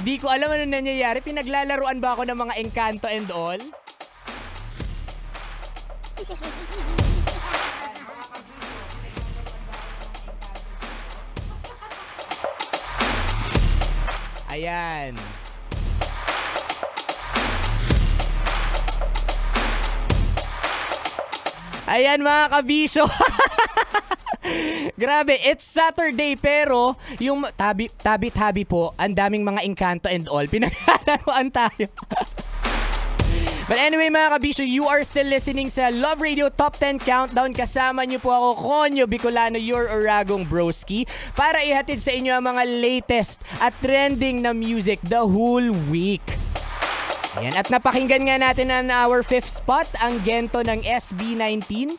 Di ko alam ano nangyayari. Pinaglalaruan ba ako ng mga Encanto and all? Ayan. Ayan mga kabisyo. Grabe, it's Saturday pero yung tabi po, ang daming mga Encanto and all. Pinaglalaroan tayo. But anyway mga kabisyo, you are still listening sa Love Radio Top 10 Countdown. Kasama niyo po ako, Konyo Bicolano, your Oragong Broski, para ihatid sa inyo ang mga latest at trending na music the whole week. Ayan, at napakinggan nga natin ang our fifth spot, ang Gento ng SB19.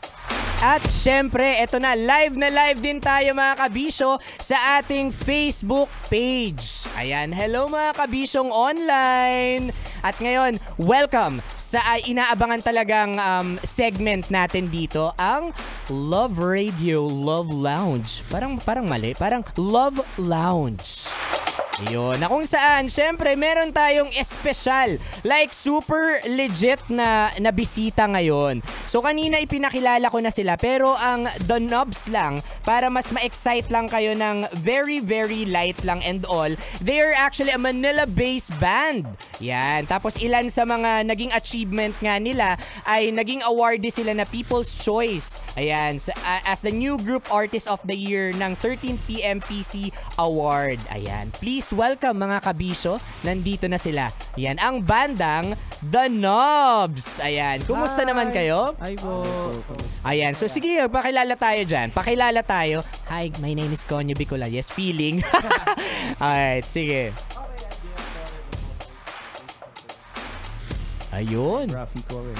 At syempre, eto na live din tayo mga kabisyo sa ating Facebook page. Ayan, hello mga kabisyong online. At ngayon, welcome sa inaabangan talagang segment natin dito, ang Love Radio Love Lounge. Parang mali, parang Love Lounge. Ayun, na kung saan, syempre, meron tayong espesyal, like super legit na bisita ngayon. So, kanina ipinakilala ko na sila, pero ang The Knobs lang, para mas ma-excite lang kayo ng very, very light lang and all, they are actually a Manila-based band. Yan, tapos ilan sa mga naging achievement nga nila ay naging awardee sila na People's Choice. Ayan, as the new group artist of the year ng 13PM PC Award. Ayan, please welcome mga kabisyo, nandito na sila. Yan, ang bandang The Knobs. Ayan, kumusta naman kayo? Hi po. Ayan, so sige, pakilala tayo dyan. Pakilala tayo. Hi, my name is Konyo Bicolano. Yes, feeling. Alright, sige. Ayun. Rafi Core,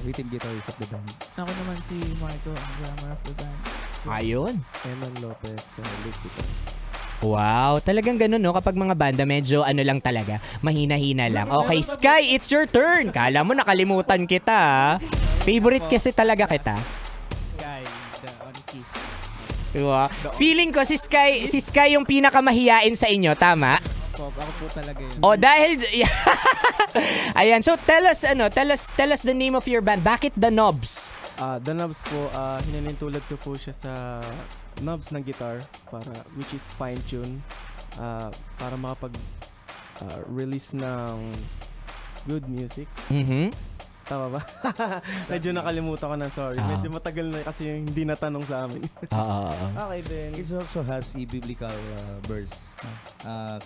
written guitarist of the band. Ako naman si Marco, ang drummer of the band. Ayun. Eman Lopez, lead guitar. Wow, talagang ganun no, kapag mga banda medyo ano lang talaga, mahina-hina lang. Okay, Sky, it's your turn. Kala mo nakalimutan kita. Favorite kasi talaga kita. Sky, the on keys. Diba? Feeling ko si Sky yung pinakamahiyain sa inyo, tama? Ako po talaga yun. Oh, dahil ayan, so tell us the name of your band. Bakit The Knobs? The Knobs po, hinanintulad ko po siya sa knobs ng guitar, which is fine tune, para makapag release ng good music. Tama ba? Medyo nakalimutan ko na, sorry. Medyo matagal na kasi hindi natanong sa amin. Okay then. It also has a biblical verse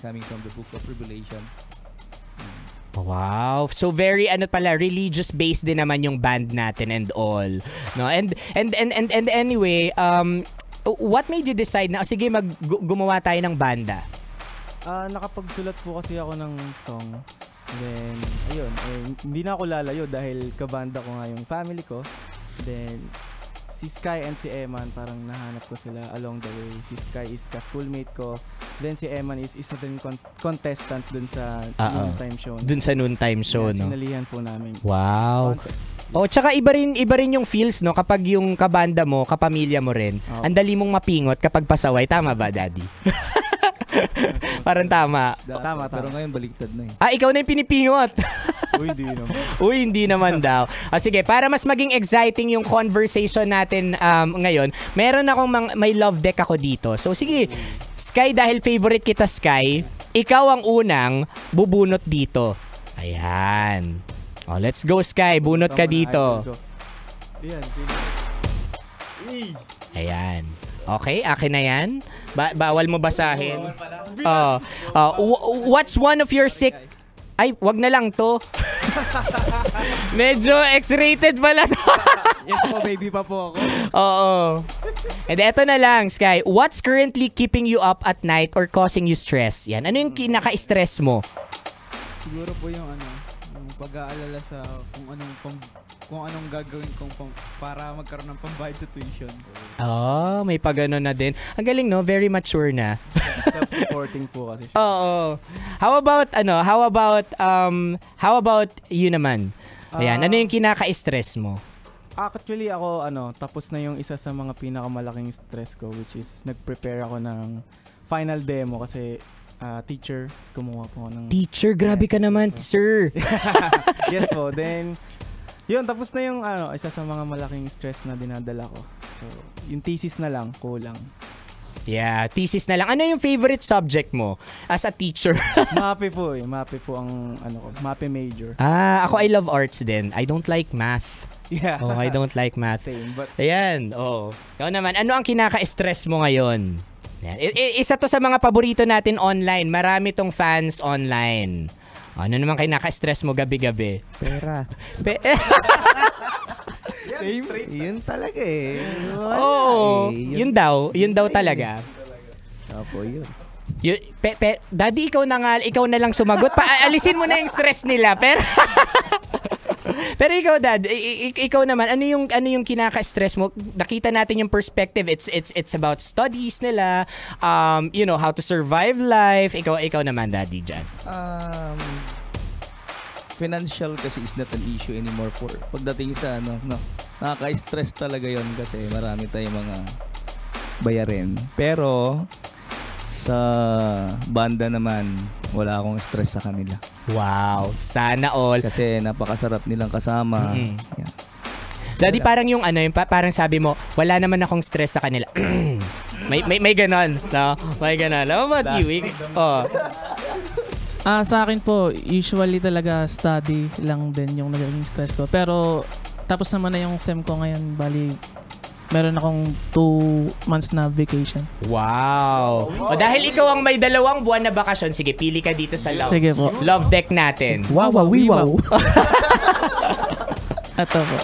coming from the book of Revelation. Wow. So very religious based din naman yung band natin and all. No? And anyway, what made you decide na sige gumawa tayo ng banda? Nakapagsulat po kasi ako ng song. Then ayun, hindi na ako lalayo dahil kabanda ko nga yung family ko. Then si Sky and si Eman, parang nahanap ko sila along the way. Si Sky is ka-schoolmate ko. Then si Eman is isa din contestant dun sa noontime show. Dun sa noontime show, no? Sinalihan po namin. Wow. Contest. Oh, tsaka iba rin yung feels, no, kapag yung kabanda mo, kapamilya mo rin. Ang dali mong mapingot kapag pasaway, tama ba, Daddy? Parang tama. Tama. Pero ngayon baliktad na eh. Ikaw na yung pinipingot. Uy, hindi naman daw. Sige, para mas maging exciting yung conversation natin ngayon, meron akong may love deck ako dito. So sige, Sky, dahil favorite kita, Sky, ikaw ang unang bubunot dito. Ayan. Oh, let's go, Sky. Bunot ka dito. Ayan. Okay, akin na yan. Bawal mo basahin. What's one of your Ay, wag na lang to. Medyo X-rated pala to. Yes po, baby pa po ako. Oo. And eto na lang, Sky. What's currently keeping you up at night or causing you stress? Yan. Ano yung kinaka-stress mo? Siguro po yung pag-aalala sa kung anong gagawin kong para magkaroon ng pambayad sa tuition. Oh, may pagano na din. Ang galing, no? Very mature na. Self-supporting po kasi. Oo. How about you naman? Ayan, ano yung kinaka-stress mo? Actually ako tapos na yung isa sa mga pinakamalaking stress ko, which is nag-prepare ako ng final demo kasi teacher. Kumuha po ako ng... Teacher, grabe ka naman, sir. Yes po. Then, yun, tapos na yung isa sa mga malaking stress na dinadala ko. So, yung thesis na lang, kulang. Yeah, thesis na lang. Ano yung favorite subject mo as a teacher? MAPE po eh. MAPE po ang MAPE major. Ako I love arts din. I don't like math. Yeah. Oh, I don't like math. Same, but... Ayan, oo. Ikaw naman, ano ang kinaka-stress mo ngayon? Yan. Isa to sa mga paborito natin online. Marami tong fans online. Ano naman kinaka-stress mo gabi-gabi? Pera. Same. Yun talaga eh. Oo. Yun daw talaga. Opo, yun. Daddy, ikaw na lang sumagot. Alisin mo na yung stress nila. Pero ikaw, Dad, ikaw naman, ano yung kinaka-stress mo? Nakita natin yung perspective. It's about studies nila, how to survive life. Ikaw naman, Daddy, dyan. Financial kasi is not an issue anymore for pagdating sa nakaka-stress talaga yon kasi marami tayong mga bayarin. Pero sa banda naman, wala akong stress sa kanila. Wow, sana all. Kasi napakasarap nilang kasama. Mm-hmm. Yeah. Daddy, parang yung parang sabi mo, wala naman akong stress sa kanila. may ganon, no? May ganon. How about you? Oh. Sa akin po, usually talaga study lang din yung nagiging stress ko. Pero tapos naman na yung SEM ko ngayon, bali meron akong 2 months na vacation. Wow. O dahil ikaw ang may 2 buwan na bakasyon, sige, pili ka dito sa Sige po. love deck natin. Wow. Ito po.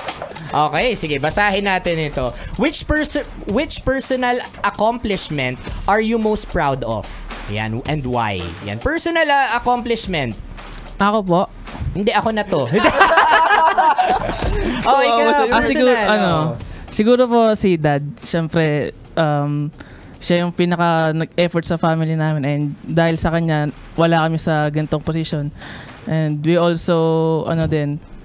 Okay, sige, basahin natin ito. Which personal accomplishment are you most proud of? Yan, and why? Yan, personal accomplishment. Ako po. Hindi, ako na to. Ikaw, Siguro, personal. siguro po si Dad. Siyempre, siya yung pinaka nag-effort sa family namin and dahil sa kanya, wala kami sa ganitong position. And we also,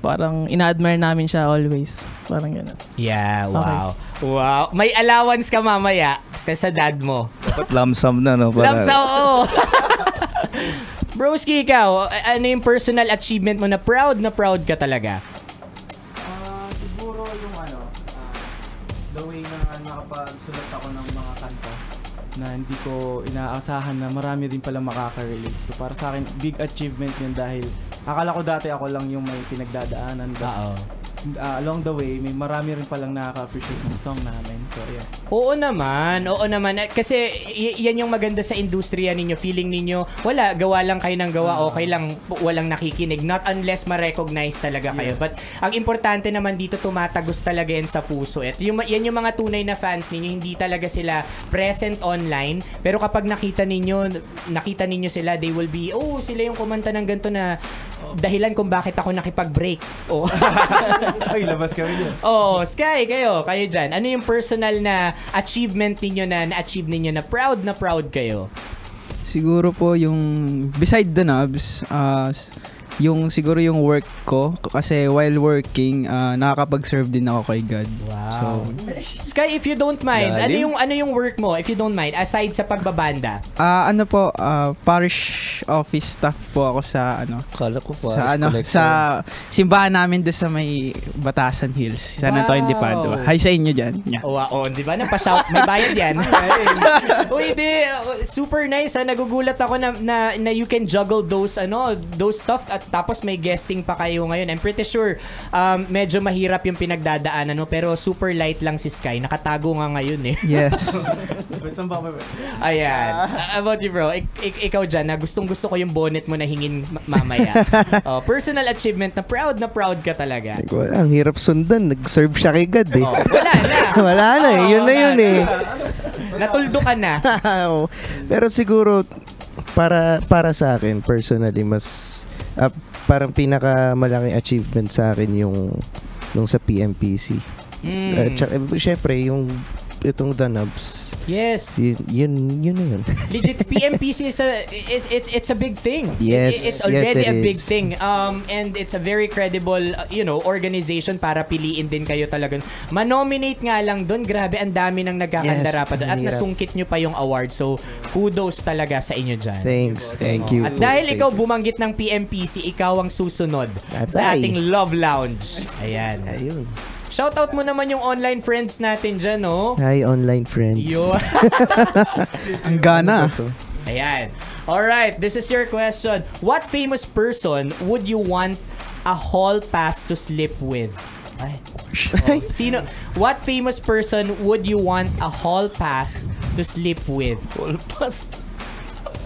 parang ina-admire namin siya always. Parang gano'n. Yeah, wow. Okay. Wow. May allowance ka mamaya sa dad mo. Dapat lump sum na, no? Lump sum, oo. Broski, ikaw, ano yung personal achievement mo na proud ka talaga? Siguro yung the way na nakapagsulat ako ng mga kanta na hindi ko inaasahan na marami rin pala makaka-relate. So para sa akin, big achievement yun dahil akala ko dati ako lang yung may pinagdadaanan. Along the way, may marami rin palang nakaka-appreciate ng song namin. So, yeah. Oo naman. Kasi yan yung maganda sa industriya ninyo. Feeling ninyo, gawa lang kayo ng gawa. Okay lang, walang nakikinig. Not unless ma-recognize talaga kayo. But ang importante naman dito, tumatagos talaga yan sa puso. Yan yung mga tunay na fans ninyo. Hindi talaga sila present online. Pero kapag nakita ninyo sila, they will be, sila yung kumanta ng ganito na dahilan kung bakit ako nakipag-break. Ay, labas kami dyan. Sky, kayo dyan. Ano yung personal na achievement ninyo na na-achieve ninyo na proud kayo? Siguro po yung beside the knobs, yung siguro yung work ko kasi while working nakakapag-serve din ako kay God. Wow. Sky, if you don't mind, ano yung work mo if you don't mind aside sa pagbabanda? Parish office staff po ako sa Kala ko pa. sa simbahan namin doon sa may Batasan Hills, San Antonio de Padua. Hi sa inyo diyan. Yeah. Di ba? Nagpa-shout, may bayad yan. Super nice. Nagugulat ako na you can juggle those stuff at tapos may guesting pa kayo ngayon. I'm pretty sure medyo mahirap yung pinagdadaanan pero super light lang si Sky. Nakatago nga ngayon eh. Yes. Ayan. About you, bro? Ikaw dyan, gustong-gusto ko yung bonnet mo na hingin mamaya. Personal achievement na proud ka talaga. Ang hirap sundan. Nag-serve siya kay God eh. Wala na. Wala na eh. Yun na yun eh. Natuldo ka na. Pero siguro, para sa akin, personally, mas parang pinakamalaking achievement sa akin yung nung sa PMPC. Syempre, yung itong The Knobs, Yes. Yun na yun. Legit, PMPC it's a big thing. Yes, It's already yes, it a big is. thing. And it's a very credible, organization para piliin din kayo talaga. Manominate nga lang doon, grabe, ang dami nang nagkakandara Yes, pa doon. At ang hirap. nasungkit nyo pa yung award. So, kudos talaga sa inyo dyan. Thank you. At dahil ikaw bumanggit ng PMPC, ikaw ang susunod sa Atay. ating Love Lounge. Ayan. Ayun. Shoutout mo naman yung online friends natin dyan, no? Hi, online friends. Yun. Ang gana. Ayan. Alright, this is your question. What famous person would you want a hall pass to sleep with? Ay. Sino? What famous person would you want a hall pass to sleep with? All pass.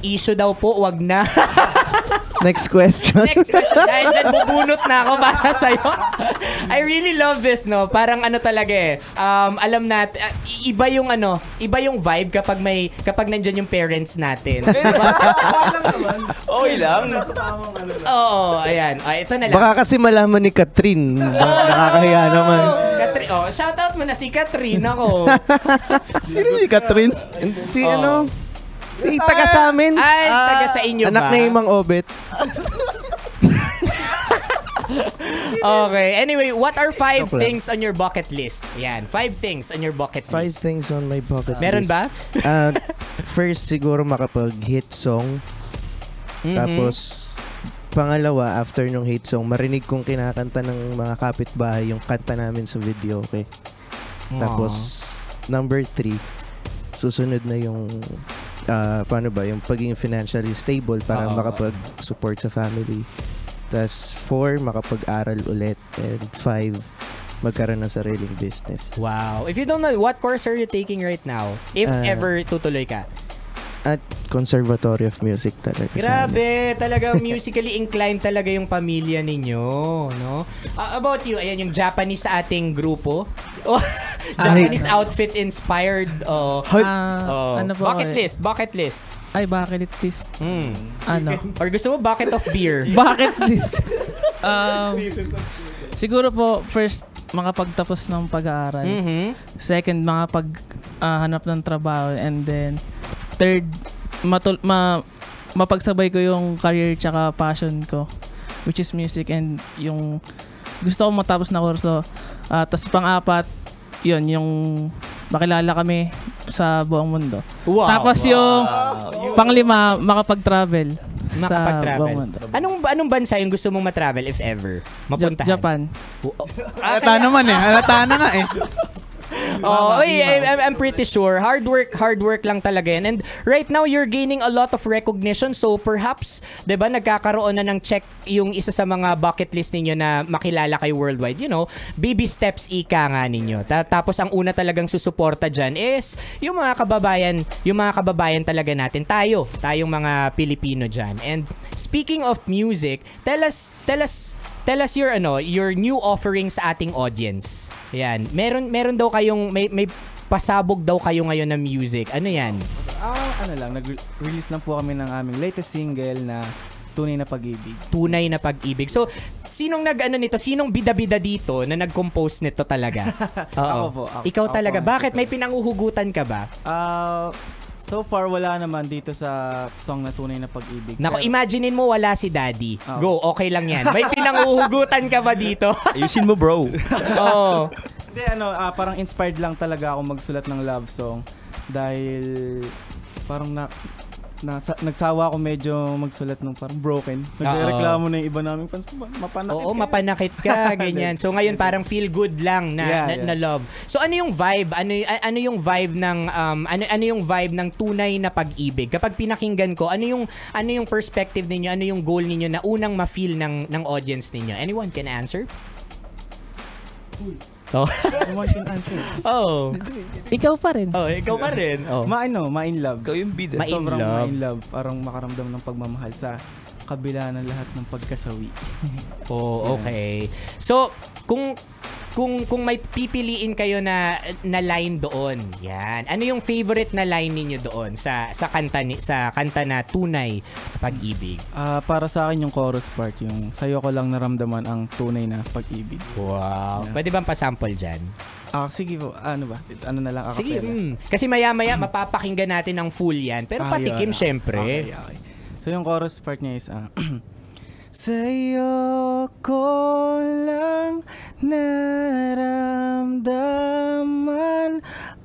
Issue daw po, wag na. Next question. Next question. Dahil dyan, bubunot na ako para sa'yo. I really love this, no? Parang ano talaga eh. Alam natin, iba yung vibe kapag nandyan yung parents natin. Okay lang. Oo, ayan. Ito na lang. Baka kasi malaman ni Catherine. Nakakahiya naman. Shoutout mo na si Catherine ako. Sino si Catherine? Si ano? Si taga sa amin. Ay, taga sa inyo anak ba? ni Mang Obet. Okay. Anyway, what are 5 Joke lang. things on your bucket list? Yan, 5 things on your bucket 5 list. things on my bucket Meron list. ba? First, siguro makapag-hit song. Mhm. Tapos, pangalawa, after nung hit song, marinig kong kinakanta ng mga kapitbahay yung kanta namin sa video, okay? Tapos, number 3, susunod na yung paano ba, yung pagiging financially stable para makapag-support sa family. Tapos 4, makapag-aral ulit. And 5, magkaroon ng sariling business. Wow. If you don't know, what course are you taking right now? If ever tutuloy ka? At Conservatory of Music talaga. Grabe, talaga musically inclined talaga yung pamilya ninyo, no? About you, ayan yung Japanese sa ating grupo. Oh, Japanese outfit inspired. Ano po? Bucket list. Ay, bucket list. Ano? Or gusto mo bucket of beer? Bucket list. Siguro po, first, makapagtapos ng pag-aaral. Mhm. Second, makapaghanap ng trabaho. And then, third, mapagsabay ko yung career tsaka passion ko, which is music, and yung gusto ko matapos na kurso. Tapos pang-apat, yun, yung makilala kami sa buong mundo. Wow. Tapos yung pang-5, makapag-travel sa Makapag-travel. buong mundo. Anong bansa yung gusto mong ma-travel if ever? Mapuntahan? Japan. Halata naman eh. Halata na nga eh. I'm pretty sure. Hard work lang talaga yan. And right now, you're gaining a lot of recognition. So perhaps, 'di ba, nagkakaroon na ng check yung isa sa mga bucket list ninyo na makilala kayo worldwide. You know, baby steps ika nga ninyo. Tapos ang una talagang susuporta dyan is yung mga kababayan talaga natin. Tayong mga Pilipino dyan. And speaking of music, tell us your new offering sa ating audience. Yan. Meron daw kayong may pasabog daw kayo ngayon na music. Ano yan? Ano lang, nag-release lang po kami ng aming latest single na Tunay na Pag-ibig. Tunay na Pag-ibig. So, sinong Sinong bida-bida dito na nag-compose nito talaga? Ako po. Ikaw ako talaga. po. Bakit? May pinanguhugutan ka ba? So far, wala naman dito sa song na Tunay na Pag-ibig. Nako, Pero- imaginein mo wala si Daddy. Go, okay lang yan. May pinanguhugutan ka ba dito? Ayusin mo, bro. Oo. Hindi, parang inspired lang talaga ako magsulat ng love song dahil parang nagsawa ako medyo magsulat ng parang broken. Nagreklamo na yung iba naming fans. Mapanakit Oo, kayo. mapanakit ka, ganyan. So ngayon parang feel good lang na love. So ano yung vibe? Ano yung vibe ng ano yung vibe ng Tunay na Pag-ibig? Kapag pinakinggan ko, ano yung perspective ninyo? Ano yung goal ninyo na unang ma-feel ng audience ninyo? Anyone can answer? Oh. Everyone can answer. Oh. Ikaw pa rin. Oh, ikaw pa rin. Oh. Ma-in love. Ikaw yung bida. Ma-in Sobrang love. ma-in love. Parang makaramdam ng pagmamahal sa kabila ng lahat ng pagkasawi. Oh, okay. So, kung kung may pipiliin kayo na line doon, yan. Ano yung favorite na line ninyo doon sa kanta na Tunay na Pag-ibig? Para sa akin yung chorus part, yung sa'yo ko lang naramdaman ang tunay na pag-ibig. Wow. Yeah. Pwede bang pasample dyan? Sige po, ano ba? Ano na lang ako? Sige, kasi maya-maya mapapakinggan natin ng full yan. Pero patikim yun. syempre. Okay. So yung chorus part niya is sa'yo ko lang naramdaman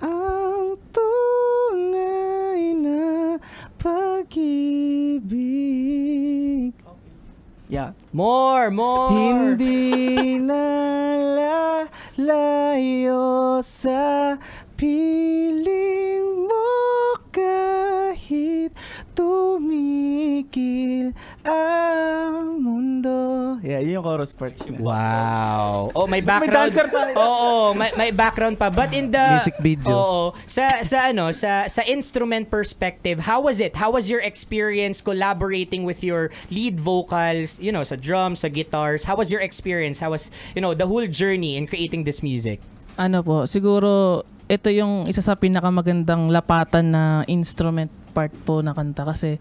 ang tunay na pag-ibig. Yeah. More! Hindi na lalayo sa piling mo kahit tumigil ang mundo. Yeah, yun yung chorus part. Wow. Oh, may background. May dancer pa. Oo, may background pa. But in the Music video. Oo, sa instrument perspective, how was it? How was your experience collaborating with your lead vocals, sa drums, sa guitars? How was your experience? How was, the whole journey in creating this music? Siguro ito yung isa sa pinakamagandang lapatan na instrument part po na kanta kasi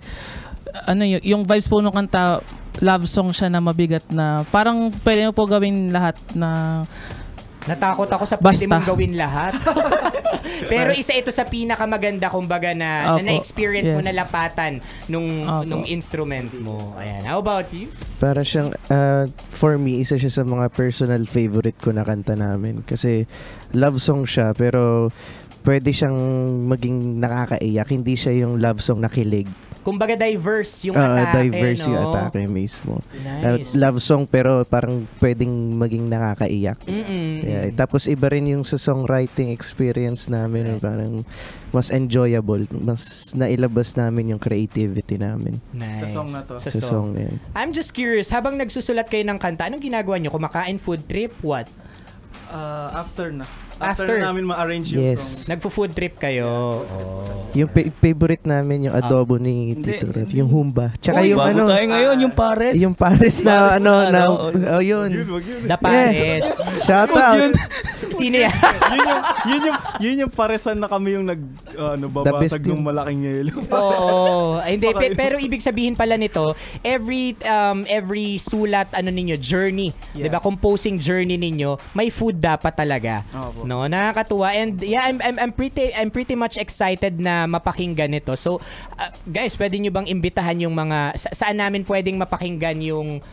yung vibes po ng kanta, love song siya na mabigat na parang pwede mo po gawin lahat na Natakot ako sa pwede Basta. mong gawin lahat. Pero isa ito sa pinakamaganda kumbaga na na-experience mo Yes. na lapatan nung instrument mo. Ayan. How about you? Para siyang, for me, isa siya sa mga personal favorite ko na kanta namin. Kasi love song siya, pero pwede siyang maging nakakaiyak. Hindi siya yung love song na kilig. Kumbaga diverse yung atake. Diverse no? yung atake mismo. Nice. Love song pero parang pwedeng maging nakakaiyak. Mm-mm. Yeah, tapos iba rin yung sa songwriting experience namin. Parang mas enjoyable. Mas nailabas namin yung creativity namin. Nice. Sa song na to. Sa Sa song na yun. I'm just curious, habang nagsusulat kayo ng kanta, anong ginagawa nyo? Kumakain, food trip, what? After na. After. After na namin ma-arrange yung Yes. song. Nagpo-food trip kayo. Oh. Yung favorite namin yung adobo ni Tito Red. Yung humba. Tsaka Uy, yung bago tayo ngayon, yung pares. yung Paris na yun. The Pares. Shout out. Sino yan? yun yung paresan na kami yung babasag ng yun. malaking yelo. Oo. Hindi, pero ibig sabihin pala nito, every sulat ninyo, journey, Yes. 'di ba? Composing journey ninyo, may food dapat talaga. Opo. No, nakakatuwa and yeah, I'm pretty much excited na mapakinggan ito. So, guys, pwede niyo bang imbitahan yung mga saan namin pwedeng mapakinggan yung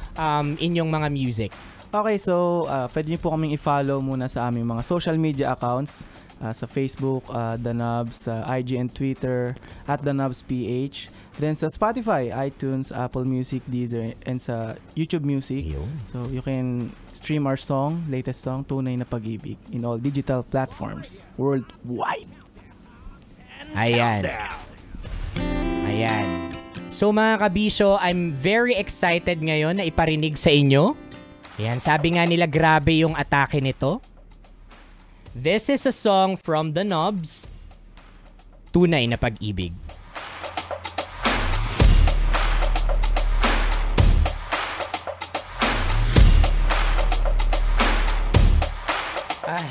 inyong mga music? Okay, so pwede niyo po kaming i-follow muna sa aming mga social media accounts. Sa Facebook, The Nubs, sa IG and Twitter, @TheNubsPH. Then sa Spotify, iTunes, Apple Music, Deezer, and sa YouTube Music. So you can stream our latest song, Tunay na Pag-ibig, in all digital platforms worldwide. Ayan. So mga kabisyo, I'm very excited ngayon na iparinig sa inyo. Ayan, sabi nga nila grabe yung atake nito. This is a song from The Nubs, Tunay na Pag-ibig. Ay.